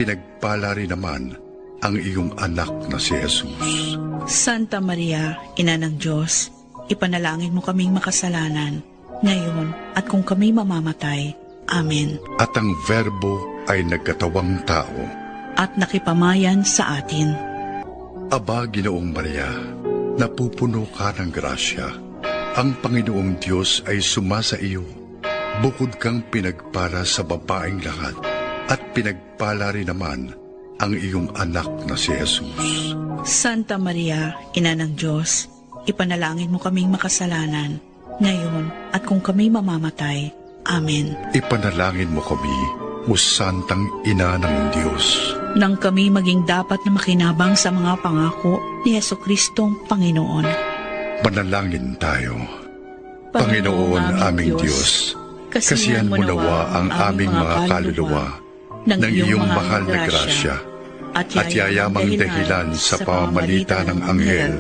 Pinagpala rin naman ang iyong anak na si Jesus. Santa Maria, Ina ng Diyos, ipanalangin mo kaming makasalanan, ngayon at kung kami mamamatay. Amen. At ang Verbo ay nagkatawang tao. At nakipamayan sa atin. Aba, Ginoong Maria, napupuno ka ng grasya. Ang Panginoong Diyos ay sumasa iyo. Bukod kang pinagpala sa babaeng lahat, at pinagpala rin naman ang iyong anak na si Jesus. Santa Maria, Ina ng Diyos, ipanalangin mo kaming makasalanan, ngayon at kung kami mamamatay. Amen. Ipanalangin mo kami, o Santang Ina ng Diyos. Nang kami maging dapat na makinabang sa mga pangako ni Jesucristong Panginoon. Manalangin tayo. Panginoon aming Diyos, kasihan mo nawa ang aming mga kaluluwa ng iyong mahal na grasya, at yayamang dahilan sa pamamalita ng anghel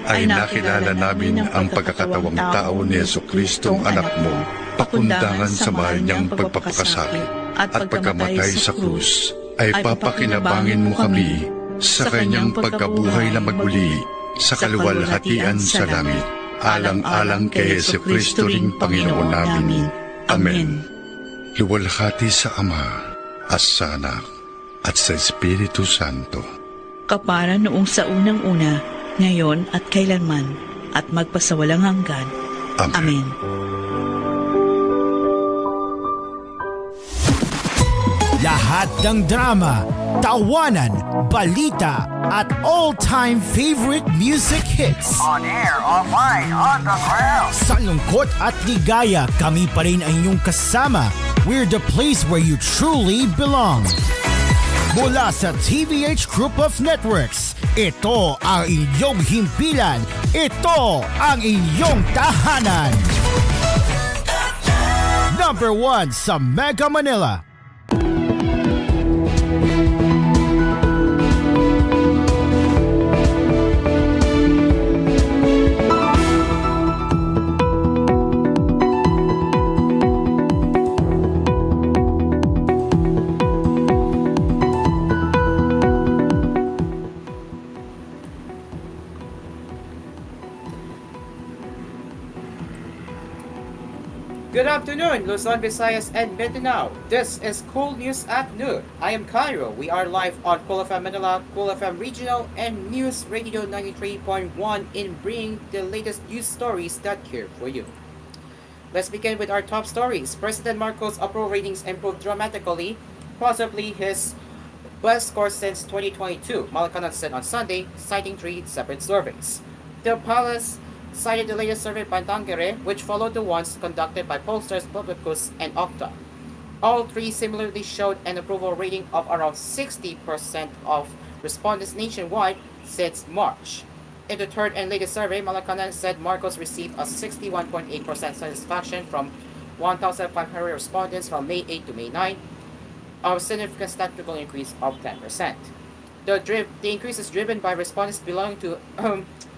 ay nakilala namin ang pagkakatawang tao ni Jesucristong anak mo, pakundangan sa mahal niyang pagpapakasakit at pagkamatay sa krus, ay papakinabangin mo kami sa kanyang pagkabuhay na magmuli sa kaluwalhatian sa langit, alang-alang kay Jesucristo ring Panginoon namin. Amen. Luwalhati sa Ama, at sa Anak, at sa Espiritu Santo. Kapara noong sa unang-una, ngayon at kailanman, at magpasawalang hanggan. Amen. Lahat ng drama, tawanan, balita, at all-time favorite music hits. On air, online, on the ground. Sa lungkot at ligaya, kami pa rin ang inyong kasama. We're the place where you truly belong. Mula sa TVH Group of Networks, ito ang inyong himpilan. Ito ang inyong tahanan. Number 1 sa Mega Manila. Good afternoon, Luzon, Visayas, and Mindanao. This is koolNews at noon. I am Cairo. We are live on Kool FM Manila, Kool FM Regional, and News Radio 93.1 in bringing the latest news stories that care for you. Let's begin with our top stories. President Marcos' approval ratings improved dramatically, possibly his best score since 2022, Malacanang said on Sunday, citing 3 separate surveys. The palace cited the latest survey by Tangere, which followed the ones conducted by pollsters Publicus and Okta. All 3 similarly showed an approval rating of around 60% of respondents nationwide since March. In the third and latest survey, Malacanang said Marcos received a 61.8% satisfaction from 1,500 respondents from May 8 to May 9, a significant statistical increase of 10%. The increase is driven by respondents belonging to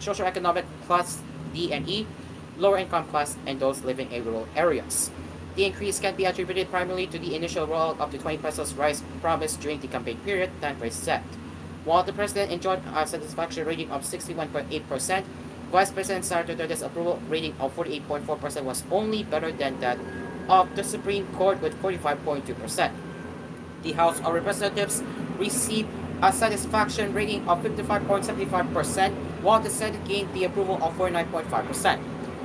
socioeconomic class D and E, lower income class, and those living in rural areas. The increase can be attributed primarily to the initial rollout of the 20 pesos rice promised during the campaign period, Tangere said. While the president enjoyed a satisfaction rating of 61.8%, Vice President Sara Duterte's approval rating of 48.4% was only better than that of the Supreme Court with 45.2%. The House of Representatives received a satisfaction rating of 55.75%, while the Senate gained the approval of 49.5%.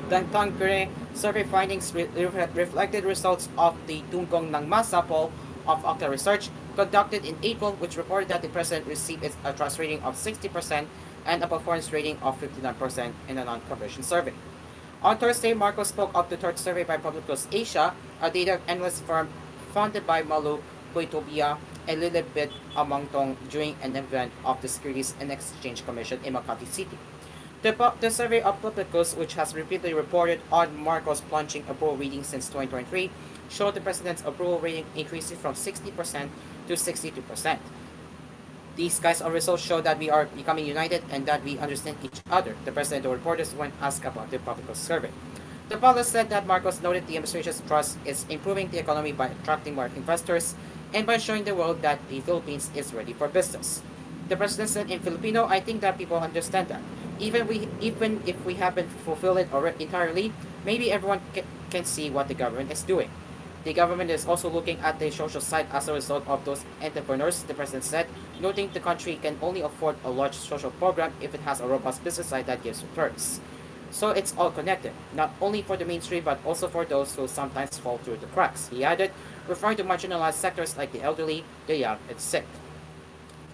The Tangere survey findings reflected results of the Tunggong ng Masa poll of Okta Research conducted in April, which reported that the president received a trust rating of 60% and a performance rating of 59% in a non-conversion survey. On Thursday, Marcos spoke of the third survey by Publicus Asia, a data analyst firm founded by Malu Boitobia and Lilibet Amangtong during an event of the Securities and Exchange Commission in Makati City. The survey of Publicus, which has repeatedly reported on Marcos' plunging approval rating since 2023, showed the president's approval rating increasing from 60% to 62%. These guys of results show that we are becoming united and that we understand each other, the president of reporters when asked about the Publicus survey. The palace said that Marcos noted the administration's trust is improving the economy by attracting more investors and by showing the world that the Philippines is ready for business. The president said in Filipino, I think that people understand that. Even if we haven't fulfilled it entirely, maybe everyone can see what the government is doing. The government is also looking at the social side as a result of those entrepreneurs, the president said, noting the country can only afford a large social program if it has a robust business side that gives returns. So it's all connected, not only for the mainstream but also for those who sometimes fall through the cracks, he added, referring to marginalized sectors like the elderly, the young, and sick.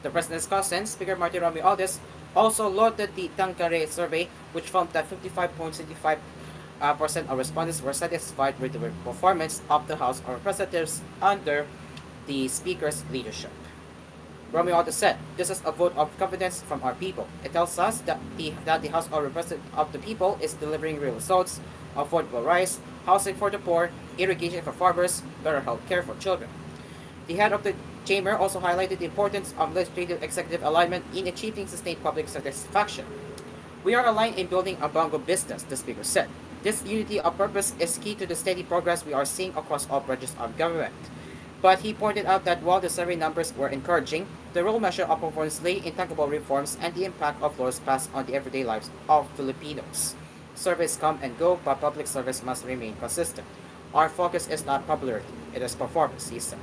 The president's cousin, Speaker Martin Romualdez, also lauded the Tangkare survey, which found that 55.65% of respondents were satisfied with the performance of the House of Representatives under the Speaker's leadership. Romualdez said, this is a vote of confidence from our people. It tells us that the House of Representatives of the people is delivering real results, affordable rice, housing for the poor, irrigation for farmers, better health care for children. The head of the chamber also highlighted the importance of legislative-executive alignment in achieving sustained public satisfaction. We are aligned in building a bongo business, the speaker said. This unity of purpose is key to the steady progress we are seeing across all branches of government. But he pointed out that while the survey numbers were encouraging, the real measure of performance lay in tangible reforms and the impact of laws passed on the everyday lives of Filipinos. Surveys come and go, but public service must remain consistent. Our focus is not popularity, it is performance, he said.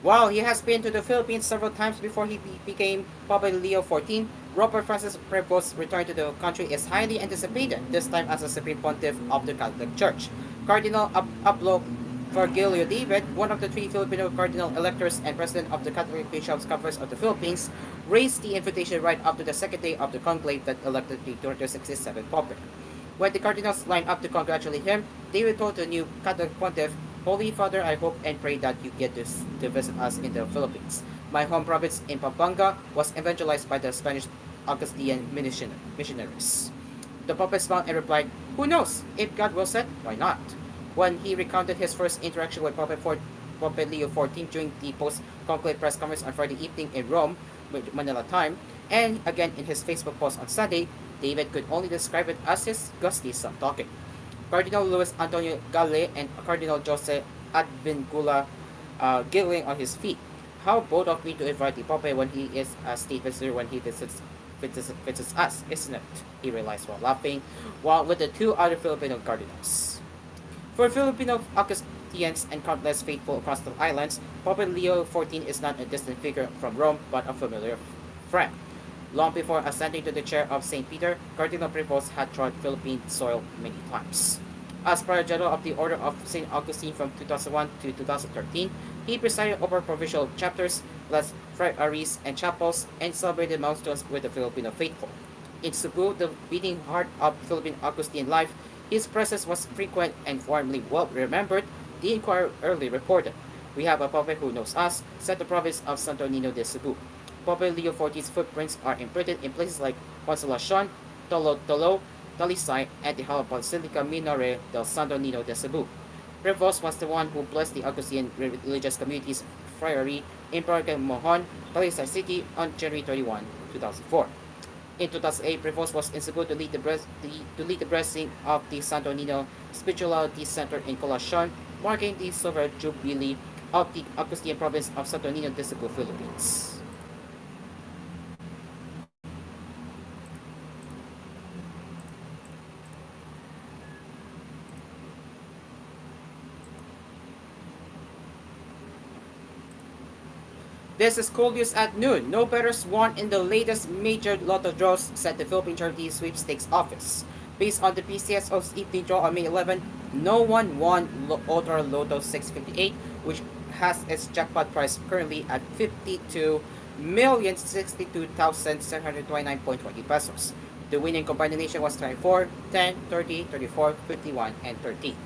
While he has been to the Philippines several times before he became Papa Leo XIV, Robert Francis Prevost's return to the country is highly anticipated, this time as a Supreme Pontiff of the Catholic Church. Cardinal Aplo Virgilio David, one of the three Filipino cardinal electors and president of the Catholic Bishops' Conference of the Philippines, raised the invitation right up to the second day of the conclave that elected the 267th Pope. When the cardinals lined up to congratulate him, David told the new Catholic Pontiff, Holy Father, I hope and pray that you get to visit us in the Philippines. My home province in Pampanga was evangelized by the Spanish Augustinian missionaries. The Pope smiled and replied, who knows? If God wills it, why not? When he recounted his first interaction with Pope Leo XIV during the post-conclave press conference on Friday evening in Rome, Manila time, and again in his Facebook post on Sunday, David could only describe it as his gusty son talking. Cardinal Luis Antonio Galle and Cardinal Jose Advingula giggling on his feet. How bold of me to invite the Pope when he is a state visitor when he visits us, isn't it? He realized while laughing, while with the two other Filipino cardinals. For Filipino Augustinians and countless faithful across the islands, Pope Leo XIV is not a distant figure from Rome but a familiar friend. Long before ascending to the chair of St. Peter, Cardinal Prevost had trod Philippine soil many times. As Prior General of the Order of St. Augustine from 2001 to 2013, he presided over provincial chapters, led friaries and chapels, and celebrated milestones with the Filipino faithful. In Cebu, the beating heart of Philippine Augustine life, his presence was frequent and warmly well remembered, the Inquirer early reported. We have a Pope who knows us, said the province of Santo Niño de Cebu. Pope Leo XIV's footprints are imprinted in places like Consolacion, Tolo, Talisay, and the Hall Basilica Minore del Santo Niño de Cebu. Prevost was the one who blessed the Augustinian religious community's friary in Parque Mohon, Talisay City on January 31, 2004. In 2008, Prevost was in Cebu to lead the blessing of the Santo Niño Spirituality Center in Colacion, marking the silver jubilee of the Augustinian province of Santo Niño de Cebu, Philippines. This is koolNews at noon. No bettors won in the latest major lotto draws, said the Philippine Charity Sweepstakes Office. Based on the PCSO's evening draw on May 11, no one won Lotto 658, which has its jackpot price currently at 52,062,729.20 pesos. The winning combination was 24, 10, 30, 34, 51, and 13.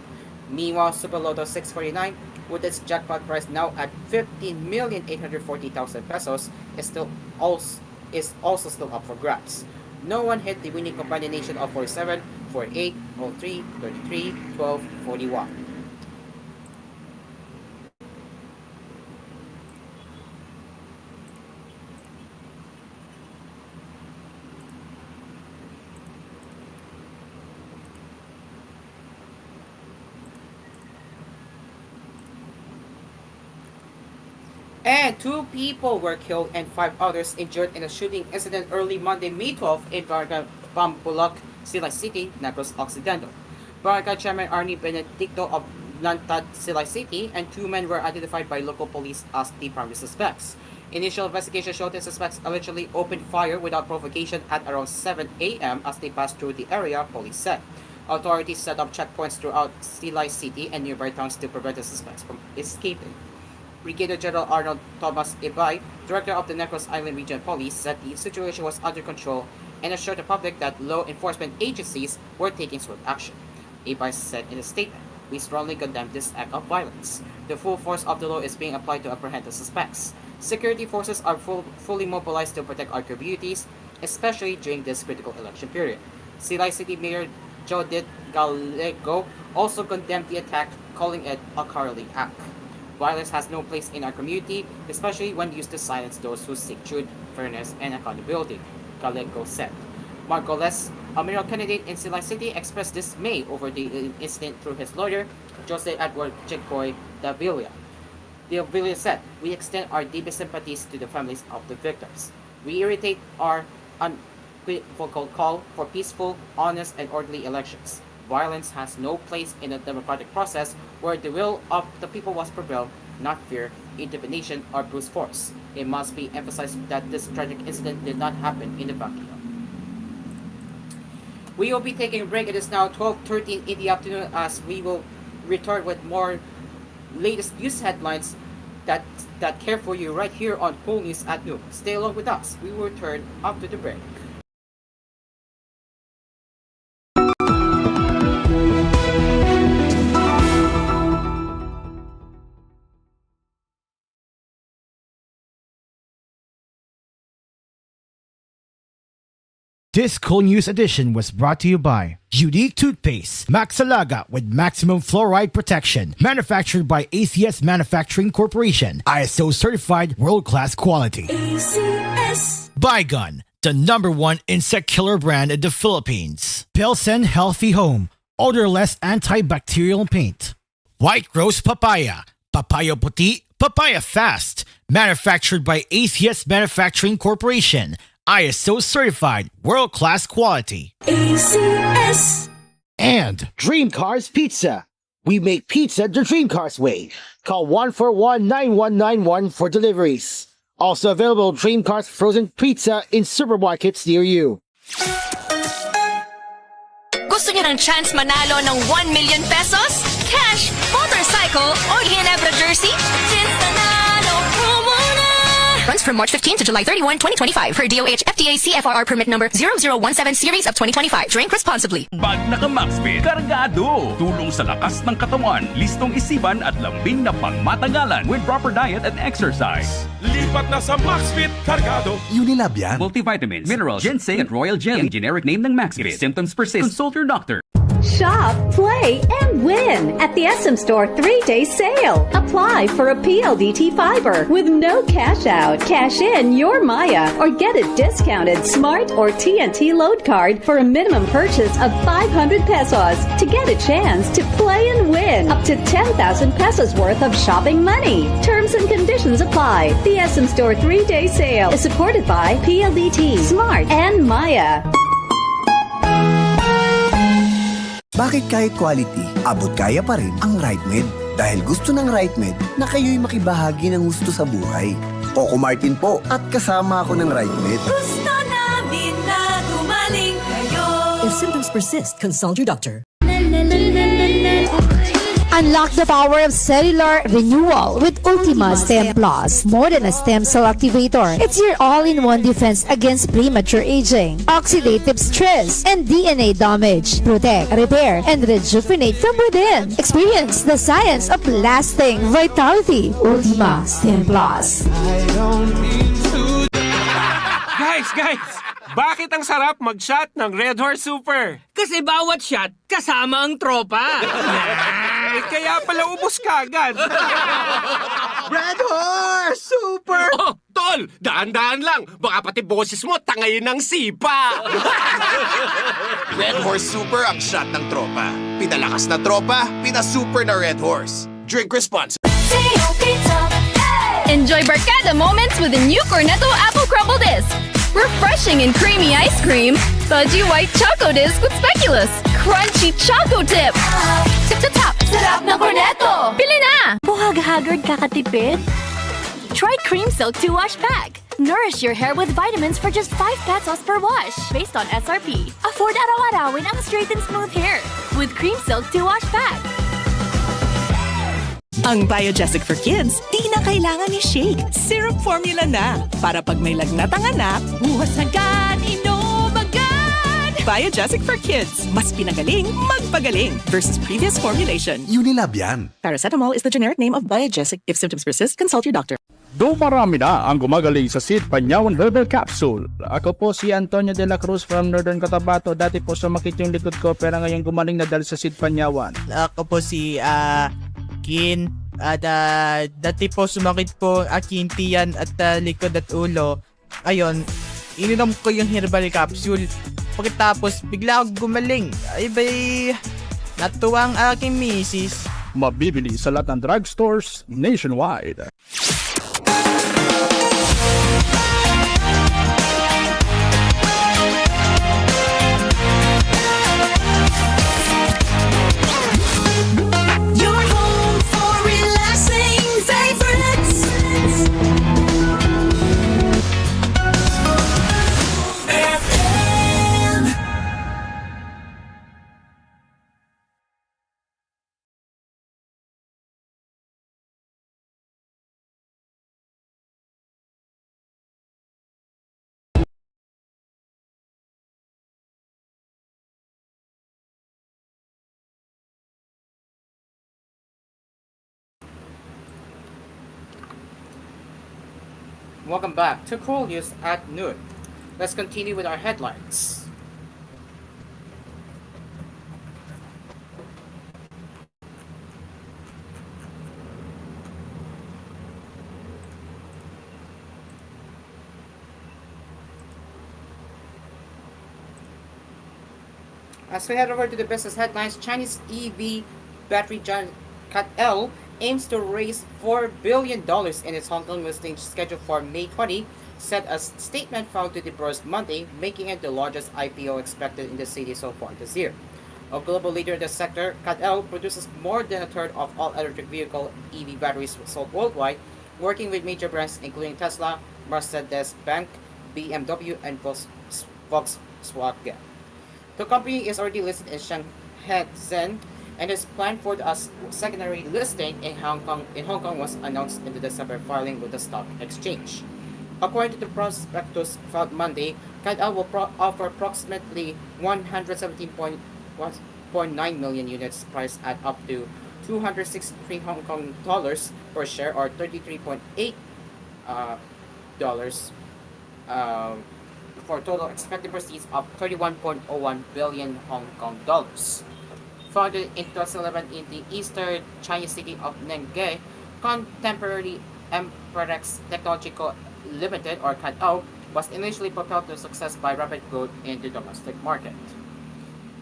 Meanwhile, Super Lotto 649, with its jackpot price now at 15,840,000 pesos, is also still up for grabs. No one hit the winning combination of 47, 48, 03, 33, 12, 41. And 2 people were killed and 5 others injured in a shooting incident early Monday, May 12 in Barangay Bambulak, Silay City, Negros Occidental. Barangay Chairman Arnie Benedicto of Lantad, Silay City, and 2 men were identified by local police as the primary suspects. Initial investigation showed the suspects allegedly opened fire without provocation at around 7 a.m. as they passed through the area, police said. Authorities set up checkpoints throughout Silay City and nearby towns to prevent the suspects from escaping. Brigadier General Arnold Thomas Ibay, director of the Negros Island Region Police, said the situation was under control and assured the public that law enforcement agencies were taking swift action. Ibay said in a statement, "We strongly condemn this act of violence. The full force of the law is being applied to apprehend the suspects. Security forces are fully mobilized to protect our communities, especially during this critical election period." Silay City Mayor Judith Gallego also condemned the attack, calling it a cowardly act. "Violence has no place in our community, especially when used to silence those who seek truth, fairness, and accountability," Gallego said. Margoles, a mayoral candidate in Silay City, expressed dismay over the incident through his lawyer, Jose Edward Chicoy Davila. Davila said, "We extend our deepest sympathies to the families of the victims. We reiterate our unequivocal call for peaceful, honest, and orderly elections. Violence has no place in a democratic process where the will of the people was prevailed, not fear, intimidation, or brute force. It must be emphasized that this tragic incident did not happen in the backyard." We will be taking a break. It is now 12:13 in the afternoon as we will return with more latest news headlines that care for you right here on koolNews at noon. Stay along with us. We will return after the break. This koolNews edition was brought to you by Unique Toothpaste, Maxalaga with maximum fluoride protection, manufactured by ACS Manufacturing Corporation, ISO certified world-class quality. ACS. Bygone, the #1 insect killer brand in the Philippines. Pilsen Healthy Home, odorless antibacterial paint. White Rose Papaya, papaya puti, papaya fast, manufactured by ACS Manufacturing Corporation, ISO certified world-class quality. ACS. And Dream Cars Pizza. We make pizza the Dream Cars way. Call 141-9191 for deliveries. Also available Dream Cars frozen pizza in supermarkets near you. Gusto niyo ng chance manalo ng 1 million pesos? Cash, motorcycle, o Ginebra jersey? Since nanalo promo na! Runs from March 15 to July 31, 2025 per DOH FDA CFRR permit number 0017 series of 2025. Drink responsibly. Pag naka-Maxfit, kargado! Tulong sa lakas ng katawan, listong isipan at lambing na pangmatagalan with proper diet and exercise. Lipat na sa Maxfit Cargado. Unilab yan. Multivitamins, minerals, ginseng at royal jelly. Generic name ng Maxfit. If symptoms persist, consult your doctor. Shop, play, and win at the SM Store 3-day sale. Apply for a PLDT fiber with no cash out. Cash in your Maya or get a discounted Smart or TNT load card for a minimum purchase of 500 pesos to get a chance to play and win up to 10,000 pesos worth of shopping money. Terms and conditions apply. The SM Store 3-day sale is supported by PLDT, Smart, and Maya. Bakit kahit quality, abot kaya pa rin ang RightMed? Dahil gusto ng RightMed na kayo'y makibahagi ng gusto sa buhay. Coco Martin po at kasama ako ng RightMed. Gusto namin na gumaling kayo. If symptoms persist, consult your doctor. Unlock the power of cellular renewal with Ultima Stem Plus. More than a stem cell activator, it's your all-in-one defense against premature aging, oxidative stress, and DNA damage. Protect, repair, and rejuvenate from within. Experience the science of lasting vitality. Ultima Stem Plus. Guys! Bakit ang sarap mag-shot ng Red Horse Super? Kasi bawat shot, kasama ang tropa. Kaya pala ubos kagad. Red Horse Super! Oh, tol! Daan-daan lang. Baka pati boses mo tangayin ng sipa. Red Horse Super ang shot ng tropa. Pinalakas na tropa, pinasuper na Red Horse. Drink responsibly. Enjoy barkada moments with the new Cornetto Apple Crumble Disc. Refreshing and creamy ice cream, fudgy white choco disc with speculoos, crunchy choco tip. Tip to top, sarap ng Cornetto! Pili na! Buhag-haggard kakatipid? Try Cream Silk 2-Wash Pack. Nourish your hair with vitamins for just 5 pesos per wash. Based on SRP. Afford araw-arawin ang straight and smooth hair with Cream Silk 2-Wash Pack. Ang Biogesic for Kids, di na kailangan ni shake. Syrup formula na. Para pag may lagnat ang anak, buwas agad, inom agad. Biogesic for Kids. Mas pinagaling, magpagaling. Versus previous formulation. Unilab yan. Paracetamol is the generic name of Biogesic. If symptoms persist, consult your doctor. Dumarami na ang gumagaling sa Sid Panyawan Herbal Capsule. Ako po si Antonio de la Cruz from Northern Cotabato. Dati po sumakit yung likod ko pero ngayon gumaling na dahil sa Sid Panyawan. Ako po si Kin. At dati po sumakit po aking tiyan at likod at ulo. Ayun, ininom ko yung herbal capsule. Pagkatapos bigla ako gumaling. Ay bay, natuwa ang aking misis. Mabibili sa lahat ng drugstores nationwide. Welcome back to Cool News at Noon. Let's continue with our headlines. As we head over to the business headlines, Chinese EV battery giant CAT-L aims to raise $4 billion in its Hong Kong listing scheduled for May 20, said a statement filed to the Bourse Monday, making it the largest IPO expected in the city so far this year. A global leader in the sector, CAT-L produces more than a third of all electric vehicle EV batteries sold worldwide, working with major brands including Tesla, Mercedes-Benz, BMW, and Volkswagen. The company is already listed in Shenzhen and is planned for a secondary listing in Hong Kong was announced in the December filing with the stock exchange. According to the prospectus filed Monday, CAT-L will offer approximately 117.9 million units priced at up to 263 Hong Kong dollars per share or $33.8 for total expected proceeds of 31.01 billion Hong Kong dollars. Founded in 2011 in the eastern Chinese city of Ningye, contemporary Emprex Technological Limited or CAT-L was initially propelled to success by rapid growth in the domestic market.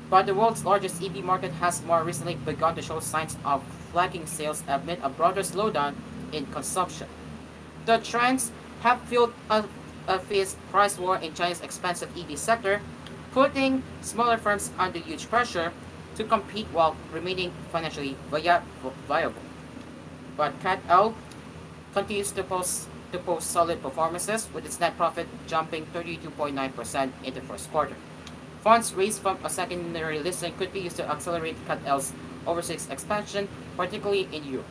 But the world's largest EV market has more recently begun to show signs of flagging sales amid a broader slowdown in consumption. The trends have fueled a fierce price war in China's expensive EV sector, putting smaller firms under huge pressure to compete while remaining financially viable. But CAT-L continues to post solid performances, with its net profit jumping 32.9% in the first quarter. Funds raised from a secondary listing could be used to accelerate CAT-L's overseas expansion, particularly in Europe.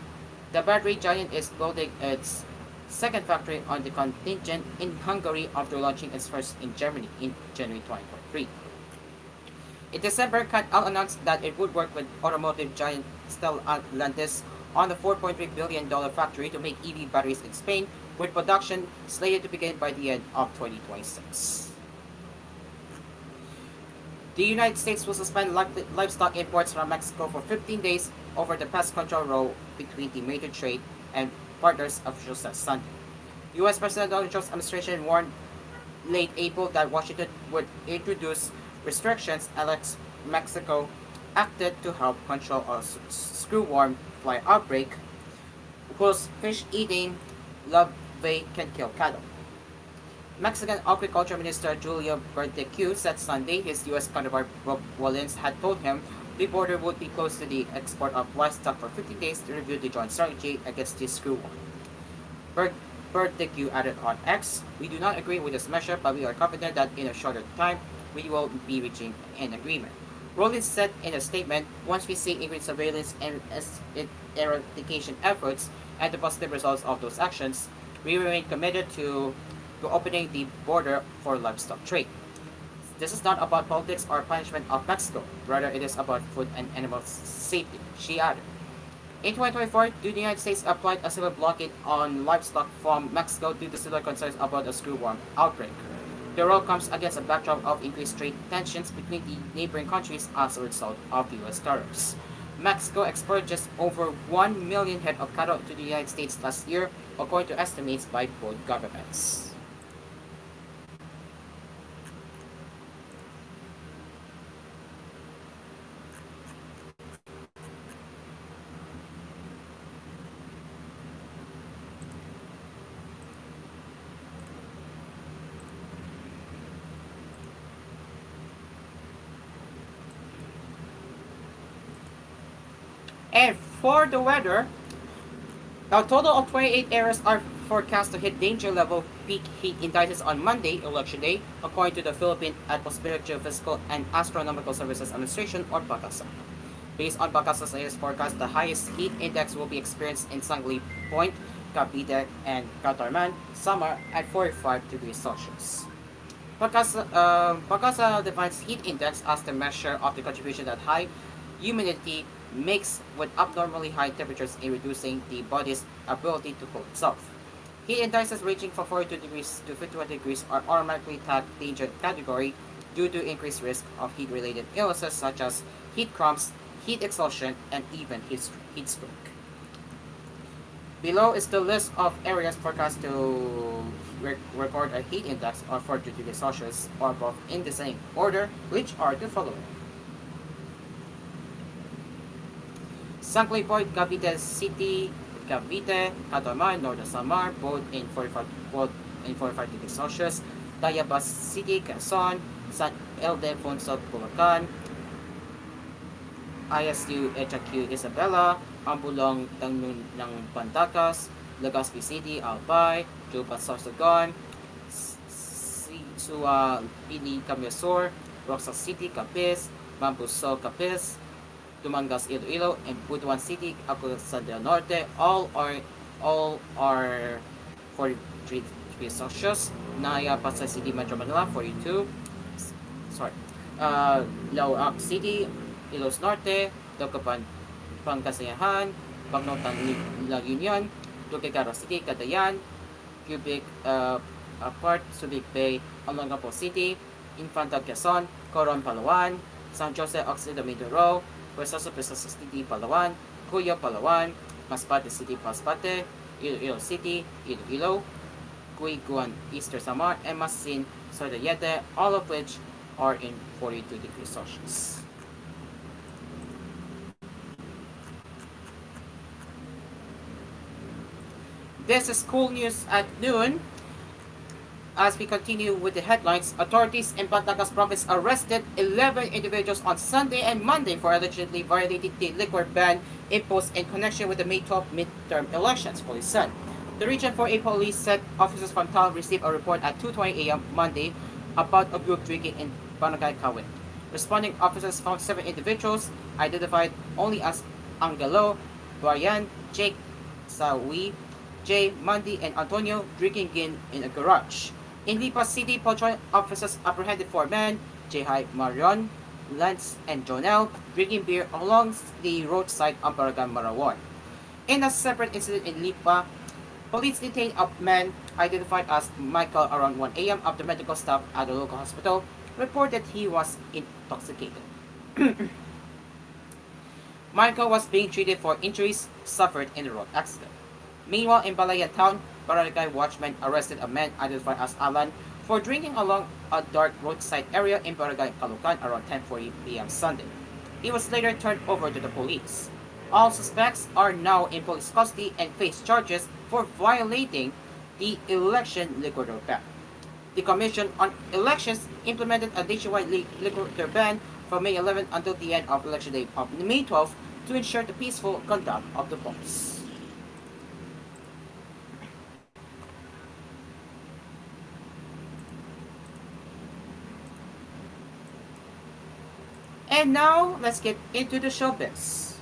The battery giant is building its second factory on the continent in Hungary after launching its first in Germany in January 2023. In December, CAT-L announced that it would work with automotive giant Stellantis on the $4.3 billion factory to make EV batteries in Spain, with production slated to begin by the end of 2026. The United States will suspend livestock imports from Mexico for 15 days over the pest control row between the major trade and partners, officials said Sunday. U.S. President Donald Trump's administration warned late April that Washington would introduce restrictions unless Mexico acted to help control a screwworm fly outbreak, whose fish-eating they can kill cattle. Mexican Agriculture Minister Julio Berteque said Sunday his U.S. counterpart Rob Wallins had told him the border would be closed to the export of livestock for 50 days to review the joint strategy against the screw war. Berteque added on X, "We do not agree with this measure, but we are confident that in a shorter time, we will be reaching an agreement." Rollins said in a statement, "Once we see increased surveillance and eradication efforts and the positive results of those actions, we remain committed to opening the border for livestock trade. This is not about politics or punishment of Mexico. Rather, it is about food and animal safety," she added. In 2024, the United States applied a civil blockade on livestock from Mexico due to similar concerns about a screwworm outbreak. The rule comes against a backdrop of increased trade tensions between the neighboring countries as a result of the U.S. tariffs. Mexico exported just over 1 million head of cattle to the United States last year, according to estimates by both governments. And for the weather, a total of 28 areas are forecast to hit danger level peak heat indices on Monday, Election Day, according to the Philippine Atmospheric Geophysical and Astronomical Services Administration, or PAGASA. Based on PAGASA's latest forecast, the highest heat index will be experienced in Sangley Point, Cavite, and Catarman, Samar at 45 degrees Celsius. PAGASA defines heat index as the measure of the contribution that high humidity makes with abnormally high temperatures in reducing the body's ability to cool itself. Heat indices ranging from 42 degrees to 51 degrees are automatically tagged danger category due to increased risk of heat-related illnesses such as heat cramps, heat exhaustion, and even heat stroke. Below is the list of areas forecast to record a heat index of 40 degrees Celsius or above in the same order, which are the following: Sangley Point, Cavite City, Cavite, Catarman, Northern Samar, both in 45 degrees Celsius, Tayabas City, Quezon, San Ildefonso, Bulacan, ISU HQ Isabela, Ambulong Tangnun ng Pandakas, Legazpi City, Albay, Juba Sorsogon, Sua Pili Camisor, Roxas City, Capiz, Mambuso, Capiz, Dumangas, Iloilo, and Butuan City, Agusan del Norte, all are 43 degrees Celsius. Naya, Pasay City, Metro Manila, 42. Lauac City, Ilos Norte, Tocopan, Pangasinan, Pagnotan, La Union, Tuguegarao City, Cagayan, Cubic Apart, Subic Bay, Olongapo City, Infanta Quezon, Coron, Palawan, San Jose Occidental Mindoro, Puerto City, Palawan, Cuyo, Palawan, Masbate City, Masbate, Iloilo City, Iloilo, Guiguan, Easter Samar, and Masin, Sordoyete, all of which are in 42 degrees Celsius. This is koolNews at noon. As we continue with the headlines, authorities in Batangas province arrested 11 individuals on Sunday and Monday for allegedly violating the liquor ban imposed in connection with the May 12 midterm elections, police said. The Region 4A police said officers from town received a report at 2:20 a.m. Monday about a group drinking in Barangay Kawit. Responding officers found 7 individuals, identified only as Angelo, Brian, Jake, Sawi, Jay, Mandy, and Antonio, drinking gin in a garage. In Lipa City, patrol officers apprehended 4 men, Jehai Marion, Lance, and Jonel, drinking beer along the roadside on Barangay Marawan. In a separate incident in Lipa, police detained a man identified as Michael around 1 a.m. after medical staff at the local hospital reported he was intoxicated. Michael was being treated for injuries suffered in the road accident. Meanwhile, in Balayan Town, Barangay watchmen arrested a man identified as Alan for drinking along a dark roadside area in Barangay Kalukan around 10:40 p.m. Sunday. He was later turned over to the police. All suspects are now in police custody and face charges for violating the election liquor ban. The Commission on Elections implemented a nationwide liquor ban from May 11 until the end of election day of May 12 to ensure the peaceful conduct of the polls. And now, let's get into the showbiz.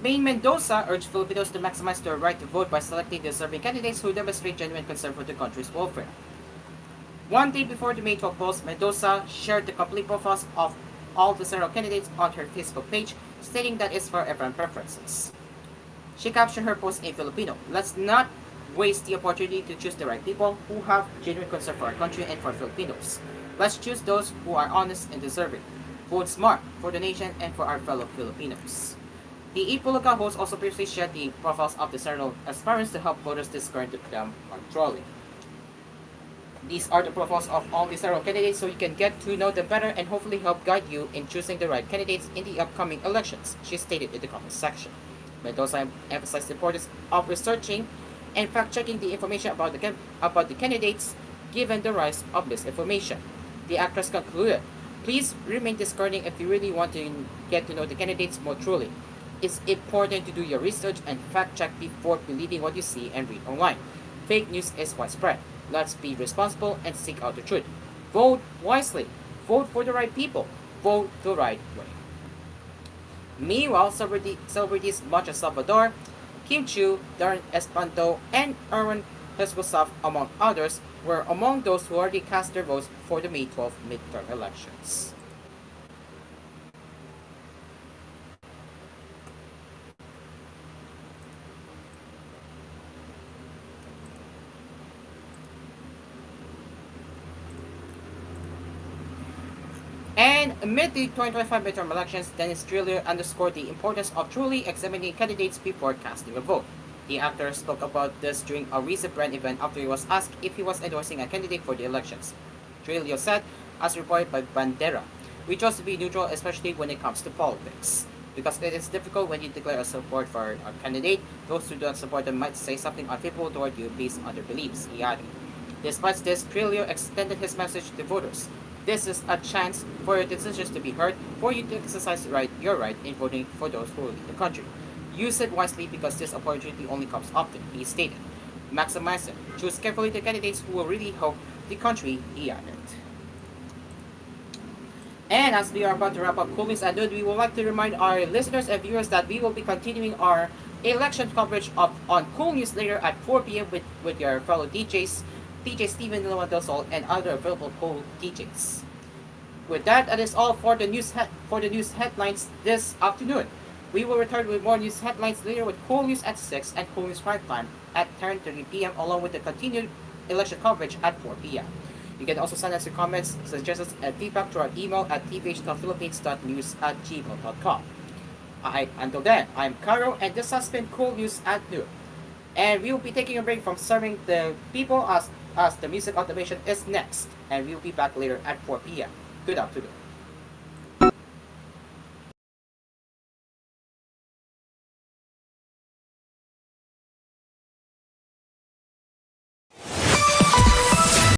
Maine Mendoza urged Filipinos to maximize their right to vote by selecting deserving candidates who demonstrate genuine concern for the country's welfare. One day before the May 12 polls, Mendoza shared the complete profiles of all the several candidates on her Facebook page, stating that it's for everyone's preferences. She captioned her post in Filipino, "Let's not waste the opportunity to choose the right people who have genuine concern for our country and for Filipinos. Let's choose those who are honest and deserving. Vote smart for the nation and for our fellow Filipinos." The Ipulaga host also previously shared the profiles of the several aspirants to help voters discern them electorally. These are the profiles of all the several candidates, so you can get to know them better and hopefully help guide you in choosing the right candidates in the upcoming elections, she stated in the comment section. Mendoza emphasized the importance of researching and fact-checking the information about the candidates given the rise of misinformation. The actress concluded, "Please remain discerning if you really want to get to know the candidates more truly. It's important to do your research and fact-check before believing what you see and read online. Fake news is widespread. Let's be responsible and seek out the truth. Vote wisely. Vote for the right people. Vote the right way." Meanwhile, celebrities Macha Salvador, Kim Chiu, Darren Espanto, and Erwin Hesgosaf, among others, were among those who already cast their votes for the May 12 midterm elections. And amid the 2025 midterm elections, Dennis Trillier underscored the importance of truly examining candidates before casting a vote. The actor spoke about this during a recent brand event after he was asked if he was endorsing a candidate for the elections. Trillier said, as reported by Bandera, "We chose to be neutral, especially when it comes to politics. Because it is difficult when you declare a support for a candidate, those who don't support them might say something unfavorable toward you based on their beliefs," he added. Despite this, Trillier extended his message to voters. "This is a chance for your decisions to be heard, for you to exercise your right in voting for those who will lead the country. Use it wisely because this opportunity only comes often," he stated. "Maximize it. Choose carefully the candidates who will really help the country," he added. And as we are about to wrap up KoolNews at noon, we would like to remind our listeners and viewers that we will be continuing our election coverage on KoolNews later at 4 p.m. with your fellow DJs, DJ Steven Del Sol, and other available Kool DJs. With that, that is all for the news headlines this afternoon. We will return with more news headlines later with KoolNews at 6 and KoolNews Prime Time at 10:30 p.m. along with the continued election coverage at 4 p.m. You can also send us your comments, suggestions, and feedback to our email at tvh.philippines.news@gmail.com. Until then, I'm Caro, and this has been KoolNews at noon. And we will be taking a break from serving the people as the music automation is next. And we will be back later at 4 p.m. Good afternoon.